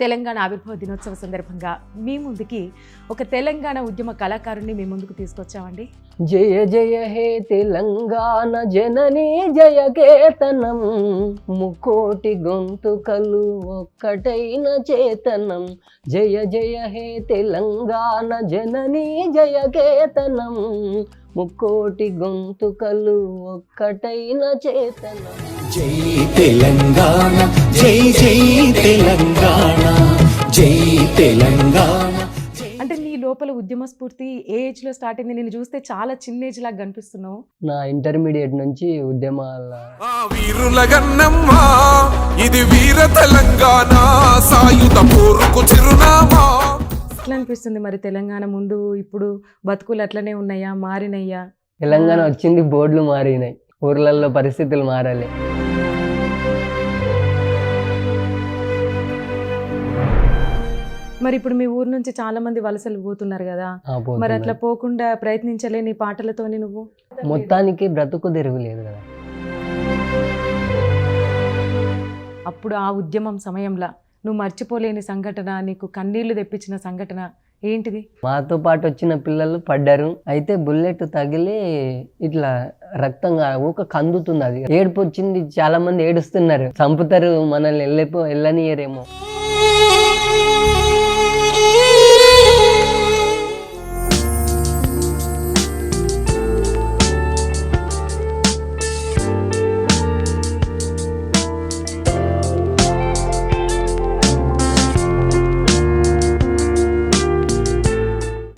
తెలంగాణ ఆవిర్భావ దినోత్సవ సందర్భంగా మీ ముందుకి ఒక తెలంగాణ ఉద్యమ కళాకారుని మీ ముందుకు తీసుకొచ్చామండి. జయ జయ హే తెలంగాణ జననీ జయ కేతనం, ముకోటి గొంతుకలు ఒక్కటైన చేతనం. జయ జయ హే తెలంగాణ జననీ జయ కేతనం, ముకోటి గొంతుకలు ఒక్కటైన చేతనం. జై తెలంగాణ, జై జై తెలంగాణ, జై తెలంగాణ. అంటే నీ లోపల ఉద్యమ స్ఫూర్తి ఏ ఏజ్లో స్టార్ట్ అయింది? నేను చూస్తే చాలా చిన్న ఏజ్ లాగా కనిపిస్తున్నావు. నా ఇంటర్మీడియట్ నుంచి ఉద్యమాల వీరుల గన్నమ్మ ఇది వీర తెలంగాణ, సాయుధ పోరుకు చిరునామా. ఎట్లా అనిపిస్తుంది మరి తెలంగాణ ముందు ఇప్పుడు బతుకులు అట్లనే ఉన్నాయా, మారినయ్యా? తెలంగాణ వచ్చింది, బోర్డులు మారినాయి, ఊర్లలో పరిస్థితులు మారాలి. మరి ఇప్పుడు మీ ఊరు నుంచి చాలా మంది వలసలు పోతున్నారు కదా, మరి అట్లా పోకుండా ప్రయత్నించలే నీ పాటలతోని నువ్వు? మొత్తానికి బ్రతుకు తిరుగులేదు కదా. అప్పుడు ఆ ఉద్యమం సమయంలో నువ్వు మర్చిపోలేని సంఘటన, నీకు కన్నీళ్లు తెప్పించిన సంఘటన ఏంటిది? మాతో పాటు వచ్చిన పిల్లలు పడ్డారు. అయితే బుల్లెట్ తగిలి ఇట్లా రక్తంగా ఊక కందుతుంది. అది ఏడుపు వచ్చింది, చాలా మంది ఏడుస్తున్నారు, చంపుతారు మనల్ని వెళ్ళనియరేమో.